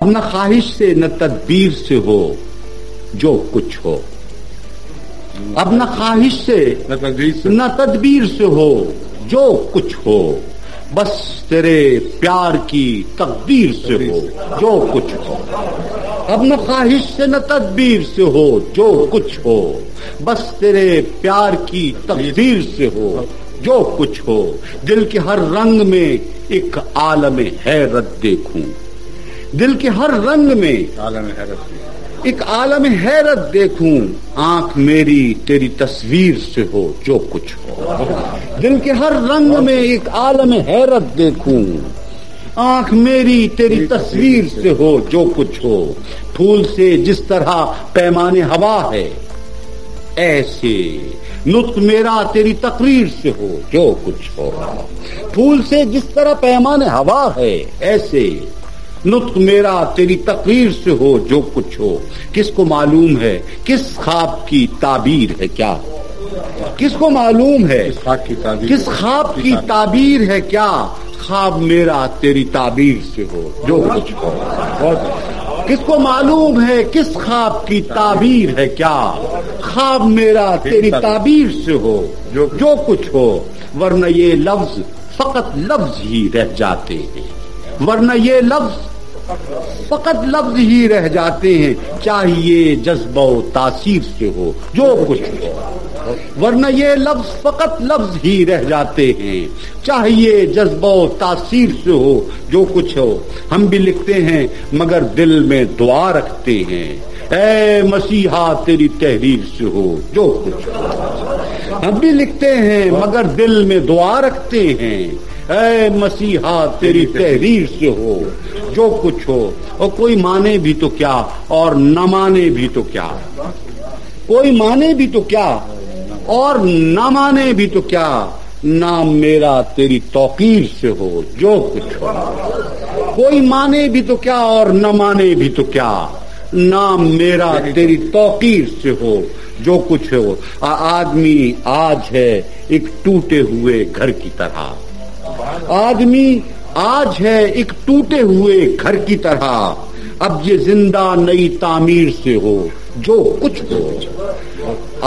نہ خواہش سے نہ تدبیر سے ہو جو کچھ ہو، اب نہ خواہش سے نہ تدبیر سے ہو جو کچھ ہو، بس تیرے پیار کی تقدیر سے ہو جو کچھ ہو، اب نہ خواہش سے نہ تدبیر سے ہو جو کچھ ہو، بس تیرے پیار کی تقدیر سے ہو جو کچھ ہو، دل کے ہر رنگ میں ایک عالم حیرت دیکھوں، دل کے ہر رنگ میں ایک عالم حیرت دیکھوں، آنکھ میری تیری تصویر سے ہو جو کچھ ہو، دل کے ہر رنگ میں ایک عالم حیرت دیکھوں، آنکھ میری تیری تصویر سے ہو جو کچھ ہو، پھول سے جس طرح پیمانے ہوا ہے ایسے نطق میرا تیری تقریر سے ہو جو کچھ ہو، پھول سے جس طرح پیمانے ہوا ہے ایسے نطق میرا تیری تقریر سے ہو جو کچھ ہو، کس کو معلوم ہے کس خواب کی تعبیر ہے کیا، کس کو معلوم ہے کس خواب کی تعبیر ہے کیا، خواب میرا تیری تعبیر سے ہو جو کچھ ہو، کس کو معلوم ہے کس خواب کی تعبیر ہے کیا، خواب میرا تیری تعبیر سے ہو جو کچھ ہو، ورنہ یہ لفظ فقط لفظ ہی رہ جاتے ہیں، ورنہ یہ لفظ فقط لفظ ہی رہ جاتے ہیں، چاہیے جذبہ و تاثیر سے ہو جو کچھ ہو، ورنہ یہ لفظ فقط لفظ ہی رہ جاتے ہیں، چاہیے جذبہ و تاثیر سے ہو جو کچھ ہو، ہم بھی لکھتے ہیں مگر دل میں دعا رکھتے ہیں، اے مسیحا تیری تحریر سے ہو جو کچھ ہو، ہم بھی لکھتے ہیں مگر دل میں دعا رکھتے ہیں، اے مسیحا تیری تحریر سے ہو جو کچھ ہو، اور کوئی مانے بھی تو کیا اور نہ مانے بھی تو کیا، کوئی مانے بھی تو کیا اور نہ مانے بھی تو کیا، نام میرا تیری توقیر سے ہو جو کچھ ہو، کوئی مانے بھی تو کیا اور نہ مانے بھی تو کیا، نام میرا تیری توقیر سے ہو جو کچھ ہو، آدمی آج ہے ایک ٹوٹے ہوئے گھر کی طرح، آدمی آج ہے ایک ٹوٹے ہوئے گھر کی طرح، اب یہ زندہ نئی تعمیر سے ہو جو کچھ ہو،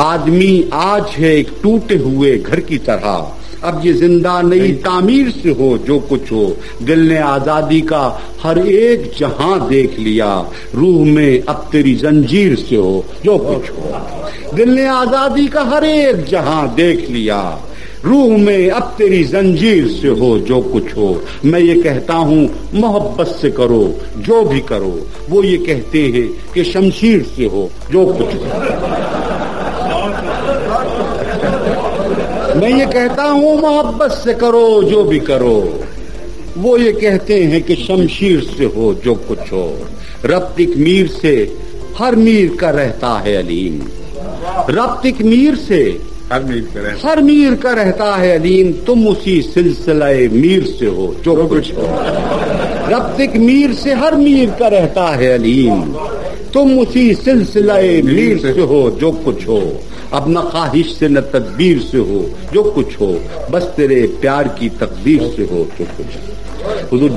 آدمی آج ہے ایک ٹوٹے ہوئے گھر کی طرح، اب یہ زندہ نئی تعمیر سے ہو جو کچھ ہو، دل نے آزادی کا ہر ایک جہاں دیکھ لیا، روح میں اب تیری زنجیر سے ہو جو کچھ ہو، دل نے آزادی کا ہر ایک جہاں دیکھ لیا، روح میں اب تیری زنجیر سے ہو جو کچھ ہو، میں یہ کہتا ہوں محبت سے کرو جو بھی کرو، وہ یہ کہتے ہیں کہ شمشیر سے ہو جو کچھ ہو، میں یہ کہتا ہوں محبت سے کرو جو بھی کرو، وہ یہ کہتے ہیں کہ شمشیر سے ہو جو کچھ ہو، ربط ایک میر سے ہر میر کا رہتا ہے علیم، ربط ایک میر سے ہر میر کا رہتا ہے علیم، تم اسی سلسلہ میر سے ہو جو کچھ ہو، ربط ایک میر سے ہر میر کا رہتا ہے علیم، تم اسی سلسلہ میر سے ہو جو کچھ ہو، اب نہ خواہش سے نہ تدبیر سے ہو جو کچھ ہو، بس تیرے پیار کی تقدیر سے ہو جو کچھ ہو، حضور